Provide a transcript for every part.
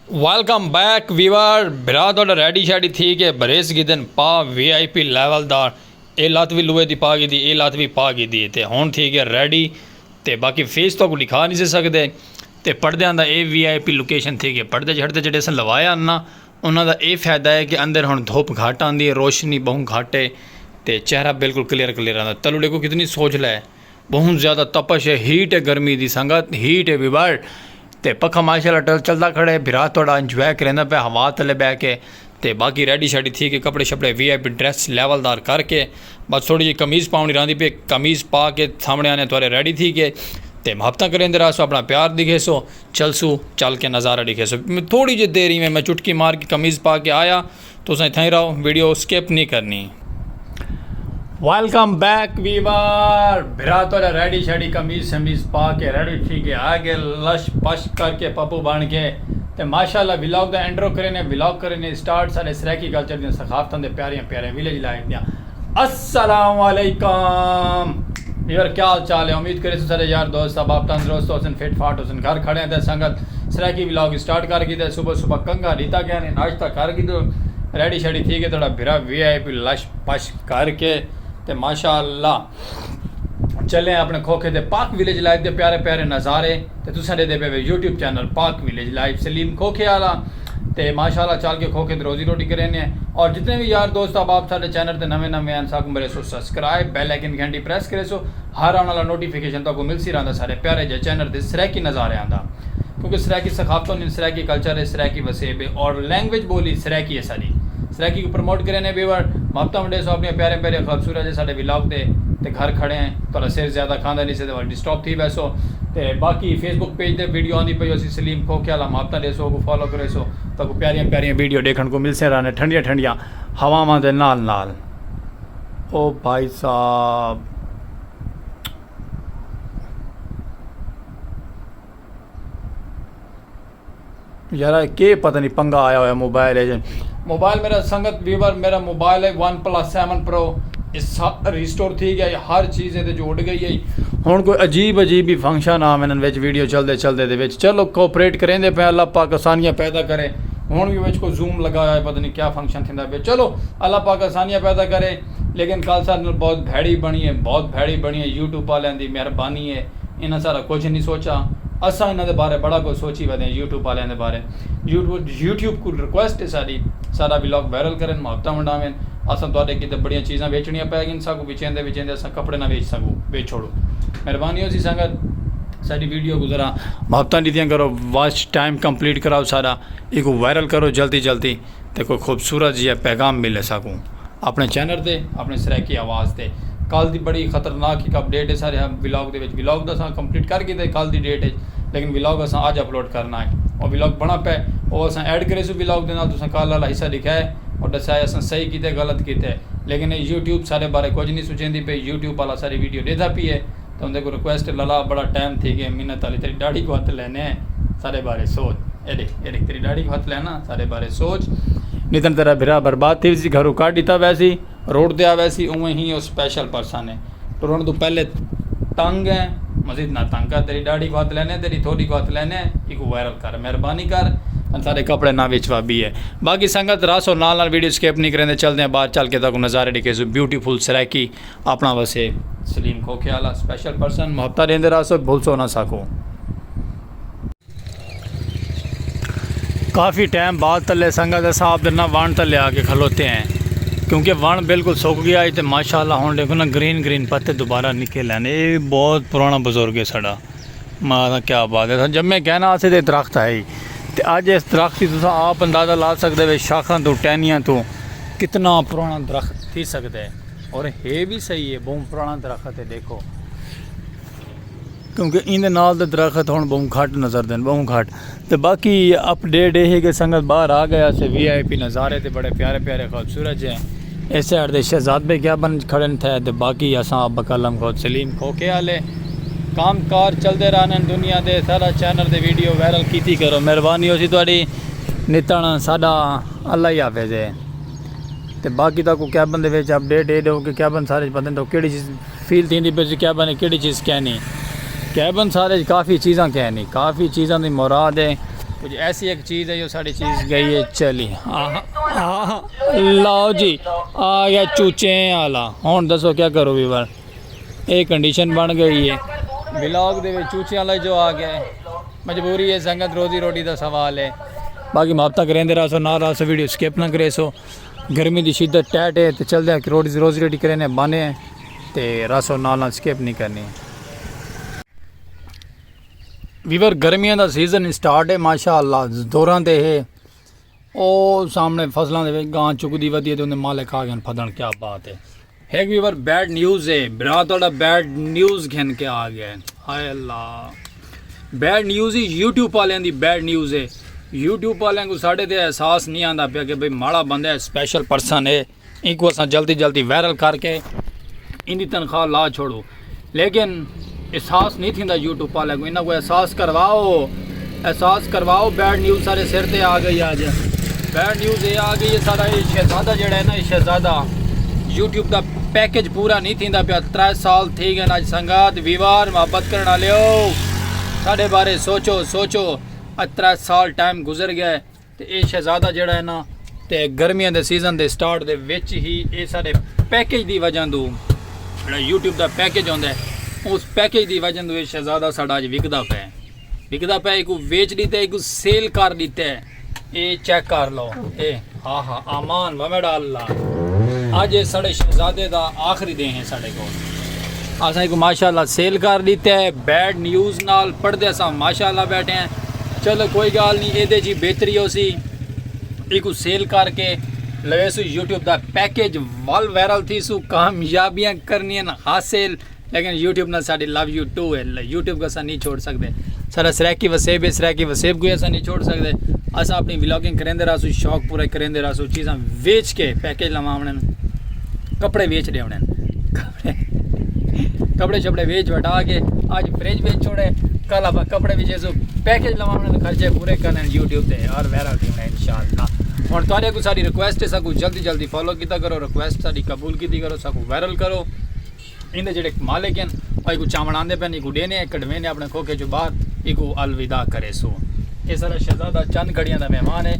Welcome back Weaver भरा थोड़ा ready shady थी कि बरेस गिदन पा VIP लैवलदार ये लत्त भी लोहे की पा गई थी ये लत्त भी पा गई थी तो हुण थी गया रेडी तो बाकी फेस तो कोई दिखा नहीं सी सकते तो पर्दे का ये VIP लोकेशन थी कि पर्दे छड़ते जेडे अस लवाया ना उन्होंने ये फायदा है कि अंदर हुण धुप घट आती है रोशनी बहुत घट है तो चेहरा बिल्कुल क्लियर आता। तलू देखो कितनी सोच लै बहुत ज़्यादा तपश है हीट है गर्मी की संगत हीट है वीवर तो पखा माशाल्लाह चलता खड़े बिरा थोड़ा इंजॉय करेंदा पे हवा थले बह के तो बाकी रेडी शेडी थी कि कपड़े शपड़े VIP ड्रैस लेवलदार करके बस थोड़ी जी कमीज़ पाउनी रही पे कमीज़ पा के सामने आने थोड़े रेडी थी के तो मुहब्बत करें रहा सो अपना प्यार दिखे सो चलसू चल के नज़ारा दिखे सो थोड़ी जी देरी में मैं चुटकी मार के कमीज़ पा के आया तो उसने इतना ही रहो वीडियो स्किप नहीं करनी। वेलकम बैक वीवर बिरा तो रेडी शेडी कमीज शमीज पा के रेडी ठीक है आगे लश पश करके पप्पू बन के ते माशाल्लाह व्लॉग दा एंड्रो करें व्लॉग करें स्टार्ट सारे सराकी कल्चर दी सखाफतां दे प्यारे प्यारे विलेज लाइफ दियां। अस्सलाम वालेकुम वीवर क्या हाल चाल है उम्मीद करे सारे यार दोस्त सब आप तंदुरुस्त होसन फिट फाट होसन घर खड़े हैं संगत सराकी व्लॉग स्टार्ट कर की सुबह सुबह कंगा रीता गया ने नाश्ता कर की तो रेडी शेडी थी के थोड़ा बिरा VIP लश पश करके ते माशाअल्लाह चले अपने खोखे दे पाक विलेज लाइफ दे प्यारे प्यारे नज़ारे ते तुसां दे पे यूट्यूब चैनल पाक विलेज लाइफ सलीम खोखे वाला ते माशाअल्लाह चल के खोखे दे रोजी रोटी करें और जितने भी यार दोस्त अब आप सारे चैनल ते नवे नवे हैं सब मेरे सो सब्सक्राइब बेल आइकन घंटी प्रेस करे सो हर आने वाला नोटिफिकेशन तो मिल सी रहा सारे प्यारे जे चैनल दे सराकी नज़ारे आंदा क्योंकि सराकी सखाफतों सराकी कल्चर है सराकी वसेब है और लैंग्वेज बोली सराकी है सारी सराकी को प्रमोट करें बेवर मुहब्बत मंडे सो अपने प्यारे प्यारे खूबसूरत है साढ़े व्लॉग दे ते घर खड़े हैं थोड़ा सिर ज़्यादा खांदा नहीं से डिस्टर्ब थी वैसो ते बाकी फेसबुक पेज ते वीडियो आती पई उसी सलीम खोखे वाला मुहब्बत दे सो को फॉलो करे सो तो प्यारियां प्यारियां वीडियो देखने को मिल से रहा ठंडिया ठंडिया हवावां दे नाल नाल। ओ भाई साहब यार के पता नहीं पंगा आया हुआ मोबाइल है मोबाइल मेरा संगत वीवर मेरा मोबाइल है OnePlus 7 Pro इस रिस्टोर थी गया हर चीज़ जो उड़ गई है हुण कोई अजीब अजीब ही फंक्शन आ मैंने वीडियो चलते चलते चलो कोऑपरेट करें पे अल्लाह पाक आसानियाँ पैदा करे हुण भी को जूम लगाया है पता नहीं क्या फंक्शन थी पे चलो अल्लाह पाक आसानियाँ पैदा करे लेकिन कल साल बहुत भैड़ी बनी है यूट्यूब वाले की मेहरबानी है इन्हें सारा कुछ नहीं सोचा असा इन्होंने बारे बड़ा कुछ सोची वह यूट्यूब वाले बारे यूट्यूब को रिक्वेस्ट है सारा व्लॉग वायरल करें मुहब्बत वंडावें असां तुहाडे किते बड़ियां चीज़ां बेचनियां पै गई साकू विचेंदे असां कपड़े ना बेच सकूँ बेच छोड़ो मेहरबानी हो सी संगत सारी वीडियो को ज़रा मुहब्बत दीतियां करो वॉच टाइम कंप्लीट कराओ सारा एक वायरल करो जल्दी जल्दी तो कोई खूबसूरत जी पैगाम मिले सकूँ अपने चैनल से अपने सराकी आवाज़ से कल की बड़ी खतरनाक एक अपडेट है सारे व्लॉग के व्लॉग तो अस कंप्लीट करके दे कल की डेट है लेकिन व्लॉग अस अज अपलोड करना है और व्लॉग बना पे वो अस ऐड करे सो व्लॉग के नाल तुसें कल वाला हिस्सा लिखा है और दसाया अस सही किते गलत किते लेकिन यूट्यूब सारे बारे कुछ नहीं सोचेंदी पे यूट्यूब वाला सारी वीडियो देता पी है तो उनके को रिक्वेस्ट लला बड़ा टाइम थी कि मिन्नत वाली तेरी दाढ़ी को हाथ लेने सारे बारे सोच एडे तेरी दाढ़ी को हाथ लेना सारे बारे सोच नितन तेरा बिरा बर्बाद थी सी घरों काट दिता वैसी रोड दिया वैसी उवें ही वो स्पेशल पर्सन है तो रोने तो पहले तंग है मजीद ना तंग कर तेरी दाढ़ी को हाथ लेने तेरी थोड़ी को हाथ लेने एक वायरल कर मेहरबानी कर सारे कपड़े ना बेचवा भी है बाकी संगत रास और नाल वीडियो स्किप नहीं करेंगे चलते हैं बाहर चल के तक नज़ारे दिखे सो ब्यूटीफुल सराकी अपना वैसे सलीम खोखे वाला स्पेशल पर्सन मुहब्बत देंदे रासो भूल सो ना सको। काफ़ी टाइम बाद तले संगत साहब ना वन तले आके खलोते हैं क्योंकि वन बिल्कुल सूख गया है तो माशाल्लाह हुण देखो ना ग्रीन पत्ते दोबारा निकल आने ये बहुत पुराना बुजुर्ग है साड़ा मां क्या बात है जब कहना आसे तो दरख्त है ही तो अज इस दरख्त की तुम आप अंदाज़ा ला सकते हो शाखां तो टहनियां तो कितना पुराना दरख्त थी सकता है और है भी सही है बहुत पुराना दरख्त है देखो क्योंकि इन नाल दरख्त हुण बहुत घट नज़र देन बहुत घट तो बाकी अपडेट ये है कि संगत बाहर आ गया से VIP नज़ारे थे बड़े प्यारे प्यारे खूबसूरत हैं ऐसे हर शहजाद भाई क्या बन खड़े थे तो बाकी असा बकलम खुद सलीम खोखे वाले काम कार चलते रहने दुनिया के सारा चैनल से वीडियो वायरल की करो मेहरबानी हो सी थोड़ी नितन साडा अल्लाह ही हाफिज़ है तो बाकी तक कैबन के अपडेट ये दो कि कैबन सारे पता नहीं कि चीज़ फील थी पे कैबन कि चीज़ कहनी कैबन सारे काफ़ी चीज़ां कहनी काफ़ी चीज़ां की मुराद है कुछ ऐसी एक चीज़ है जो सारी चीज़ गई है चली। लो जी आ गया चूचे आला। हुण दसो क्या करो वीवर, ये कंडीशन बन गई है ब्लॉग दे चूचे आला जो आ गया है। मजबूरी है संगत, रोजी रोटी का सवाल है। बाकी मुहब्बत करेंदे रहो ना रहो, वीडियो स्किप ना करे सो। गर्मी की शिद्दत टैट है तो चलते हैं रोजी रोटी करें बने तो रसो ना स्किप नहीं करनी। वीवर गर्मियों का सीजन स्टार्ट है माशाअल्लाह दौरान ते है। ओ सामने फसलों के गां चुकती वधी तो उन्हें माले खा गए फदन, क्या बात है। एक वीवर बैड न्यूज़ है बिरा, थोड़ा बैड न्यूज़ घन के आ गया है। हाय अल्लाह, बैड न्यूज़ ही यूट्यूब वाले की बैड न्यूज़ है। यूट्यूब वाले को साढ़े तो एहसास नहीं आता पाया कि भाई माड़ा बंदा है, स्पेशल पर्सन है, इनको अस जल्दी जल्दी वायरल करके इनकी तनख्वाह ला छोड़ो। लेकिन एहसास नहीं थी यूट्यूब वाले को, इन्हों को एहसास करवाओ। बैड न्यूज़ सारे सिर ते आ गई। आज बैड न्यूज़ ये आ गई है, सारा शहजादा जड़ा है ना, शहजादा यूट्यूब का पैकेज पूरा नहीं थी पाया। 3 साल थी गए अज संगत वीवार मुहब्बत करने वाले साढ़े बारे सोचो आज 3 साल टाइम गुजर गया तो ये शहजादा जड़ा है ना तो गर्मियों के सीजन के स्टार्ट के विच ही ये सारे पैकेज की वजह तो जो यूट्यूब का पैकेज आता है उस पैकेज की वजह तो ये शहजादा साड़ा अज विकदा पे एक वेच दिता है, एक सेल कर दिता है। ये चेक कर लो, ये हाँ आमान वमेडा अल्लाह। अज ये साढ़े शहजादे का आखिरी दिन है साढ़े को, असा को माशाअल्लाह सेल कर दिता है। बैड न्यूज़ नाल पढ़ते अस माशाअल्लाह बैठे हैं। चलो कोई गल नहीं, ये जी बेहतरी हो सी एक सेल करके लगे सू यूट्यूब का पैकेज वल वायरल थी सू कामयाबियाँ करनी ना हासिल। लेकिन यूट्यूब ना साड़ी लव यू टू है, यूट्यूब का असा नहीं छोड़ सकते। सारा सराकी वसेब है, सराकी वसेब को असा नहीं छोड़ सकते। असा अपनी व्लॉगिंग करेंदे रहो, शौक पूरा करेंदे रहो, चीज़ा वेच के पैकेज लवाने, कपड़े वेच रहे होने, कपड़े शपड़े वेच वटा के आज फ्रिज वेच छोड़े, कल आप कपड़े भी जैसे पैकेज लवाने खर्चे पूरे करने यूट्यूब से और वायरल होना इंशाअल्लाह। और तुहाडे को सारी रिक्वेस्ट है, सबको जल्दी फॉलो किया करो, रिक्वेस्ट सारी कबूल की करो, सबको वायरल करो। इन्हें जेडे मालिक हैं को चावल आंदे पे इको देने कड़वे ने अपने खोखे चो बाहर इको अलविदा करे सो। ये सारा शहजादा चंद घड़ियां का मेहमान है,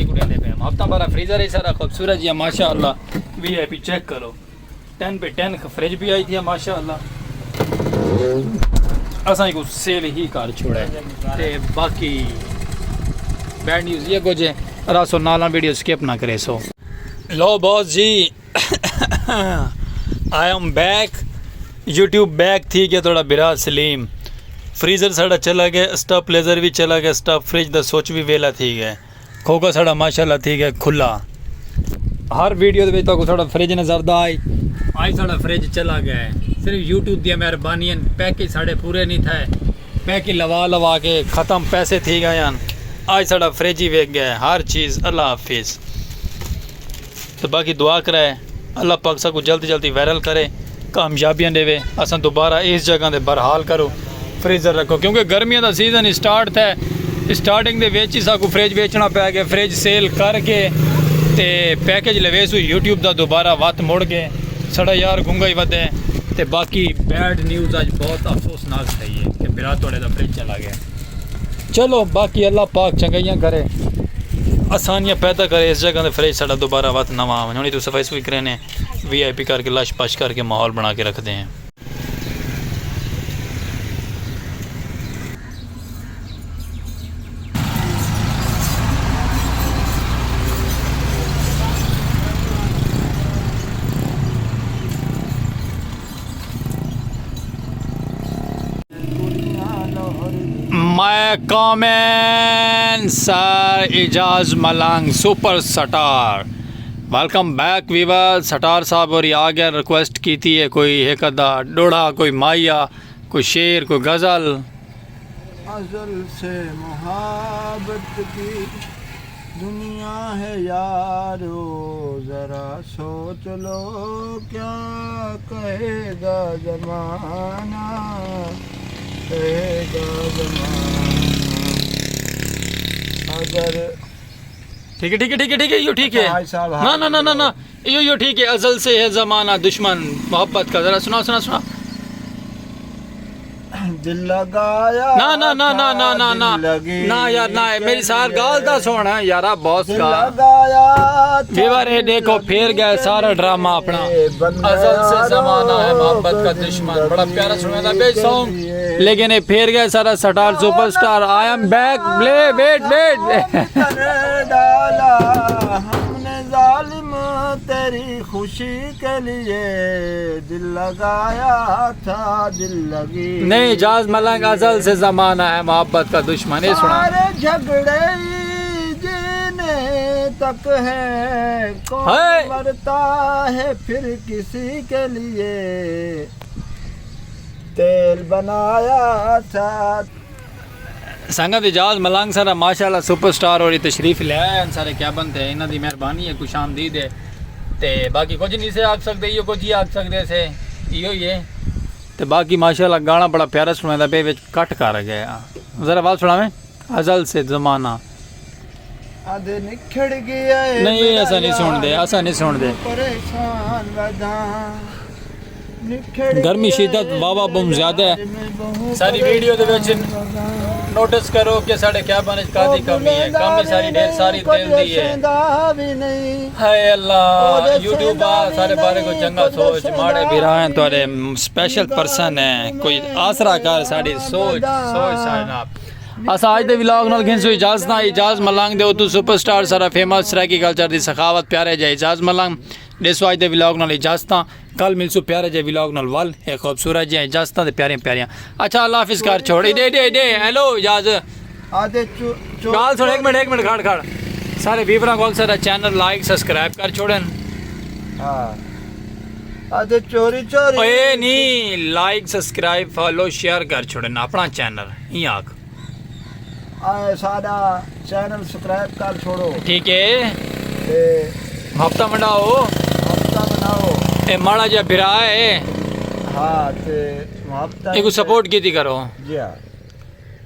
इको देंदे पे हफ्ता बारा फ्रीजर है सारा खूबसूरत जी माशाअल्लाह। VIP चेक करो, 10 पे 10 फ्रिज भी आई थी माशाअल्लाह। असा को सेल ही कर छोड़ा है। बाकी बैड न्यूज़ ये कुछ रसो नाला वीडियो स्किप ना करे सो। लो boss ji I am back, YouTube back थी क्या थोड़ा बिरा सलीम। फ्रीज़र साड़ा चला गया, स्टफ लेज़र भी चला गया, स्टफ फ्रिज का सोच भी वेला थी गया, खोखा साड़ा माशाल्लाह थी गया खुला। हर वीडियो के तो थोड़ा फ्रिज नजर आई साड़ा फ्रिज चला गया है। सिर्फ यूट्यूब की मेहरबानी, पैकेज साढ़े पूरे नहीं थे, पैकेज लवा के ख़त्म पैसे थी गए हैं। आज साड़ा फ्रिज ही वेक गया है, हर चीज़। अल्लाह हाफिज़। तो बाकी दुआ कराए अल्लाह पाक सबको जल्दी वायरल करे, कामयाबियाँ देवे, असा दोबारा इस जगह से बरहाल करो, फ्रीजर रखो। क्योंकि गर्मियों का सीजन स्टार्ट था, स्टार्टिंग के ही सबको फ्रिज बेचना पै गया। फ्रिज सेल करके ते पैकेज लवे सू यूट्यूब का दोबारा वत मुड़ के साड़ा यार गुंगा ही वधे। तो बाकी बैड न्यूज़ अज बहुत अफसोसनाक सही है कि बिरा तोड़े का फ्रिज चला गया। चलो बाकी अल्लाह पाक चंगाइयाँ करे, आसानियाँ पैदा करे, इस जगह से फ्रिज साड़ा दोबारा वत नवा होनी। तो सफाई सफाई करें, VIP करके लश पश करके माहौल बना के रखते हैं। मैं comment sir Ejaz Malang super star, welcome back viewer. Star साहब और आ गया, रिक्वेस्ट की थी है कोई एक अदा डोड़ा, कोई माया, कोई शेर, कोई गज़ल। अज़ल से मोहब्बत की दुनिया है यारो, ज़रा सोच लो क्या कहेगा ज़माना, कहेगा ज़माना। अगर ठीक है यो ठीक है ना यो ठीक है। अज़ल से है ज़माना दुश्मन मोहब्बत का, ज़रा सुना। दिल लगाया ना ना ना ना ना ना ना दिल लगी ना यार ना मेरी सार गाल दा सोना यारा बॉस दिल का लगाया वीवर ये देखो फिर गया सारा ड्रामा अपना अजल से जमाना है मोहब्बत का दुश्मन बड़ा प्यारा सुना था बे सॉन्ग लेकिन ये फिर गया सारा star superstar I am back play wait wait डाला हमने जालिम तेरी खुशी के लिए दिल लगाया था दिल लगी नहीं जाज मलंग अजल से जमाना है मोहब्बत का दुश्मन ये सुना सारे झगड़े जीने तक है कौन है। मरता है फिर किसी के लिए तेल बनाया था संगत इजाज मलंग सारा माशाल्लाह सुपरस्टार और तशरीफ ले आए सारे क्या बनते हैं इन्हों की मेहरबानी है कुछ आमदीद है ते बाकी कुछ नहीं से आख सकते इो कुछ ही आख सकते से इो ही है ते बाकी माशाल्लाह गाना बड़ा प्यारा सुना पे विच कट कर गया जरा बात सुनावे अजल से जमाना आधे निखड़ गया है नहीं मेरा ऐसा नहीं सुन दे यार, ऐसा नहीं सुन दे परेशान वदा निखड़ गर्मी गया शिद्दत है वाह वाह मेरा बहुत ज्यादा यार, है मैं बहुत सारी वीडियो दे विच परेशान नोटिस करो कि साढ़े क्या बने कादी कमी है कमी सारी ढेर सारी दिल दी है हाय अल्लाह यूट्यूब सारे बारे को चंगा सोच माड़े भी रहे थोड़े स्पेशल पर्सन है कोई आसरा कर साड़ी सोच सोच सारे अस आज दे व्लॉग नाल घिंसो इजाज़त ना इजाज़ मलंग दे तू सुपरस्टार सारा फेमस सराकी कल्चर दी सखावत प्यारे जे इजाज़ मलंग देसो आज दे व्लॉग नाल इजाज़त कल मिलसू प्यारे जे व्लॉग नाल वल ए खूबसूरत जे इजाज़त दे प्यारे प्यारियां अच्छा अल्लाह हाफिज़ कर छोड़ दे दे दे हेलो इजाज़ आधे गाल सुन एक मिनट खड़ खड़ सारे व्यूअरां को सारा चैनल लाइक सब्सक्राइब कर छोड़न हाँ आधे चोरी चोरी ओए नी लाइक सब्सक्राइब फॉलो शेयर कर छोड़न अपना चैनल ही आख आए सारा चैनल सब्सक्राइब कर छोड़ो ठीक है ते हफ्ता मंडाओ हफ्ता बनाओ ए माड़ा जा बिरा है हाँ ते हफ्ता एक सपोर्ट की करो जी हाँ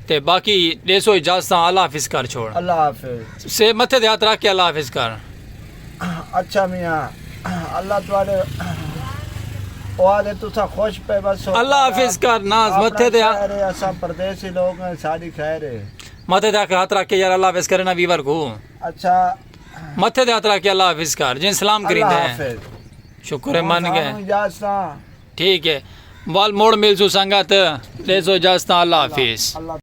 ते बाकी देसो इजाज़त अल्लाह हाफिज़ कर छोड़ अल्लाह हाफिज से मथे दे हाथ रख के अल्लाह हाफिज़ कर अच्छा मियाँ अल्लाह तुआरे ओआदे तुसा खुश पे बस हो अल्लाह हाफिज़ कर ना मथे दे हाथ अरे असा परदेसी लोग हैं सारी खैर है मथे दे हाथ रख के यार अल्लाह हाफिज़ करे ना वीवर को अच्छा मथे दे हाथ रख के अल्लाह हाफिज़ कर जिन सलाम करींदे अल्लाह हैं हाफिज शुक्र है मन गए इजाज़त ठीक है वाल मोड़ मिलसू संगत देसो इजाज़त अल्लाह हाफिज़ अल्लाह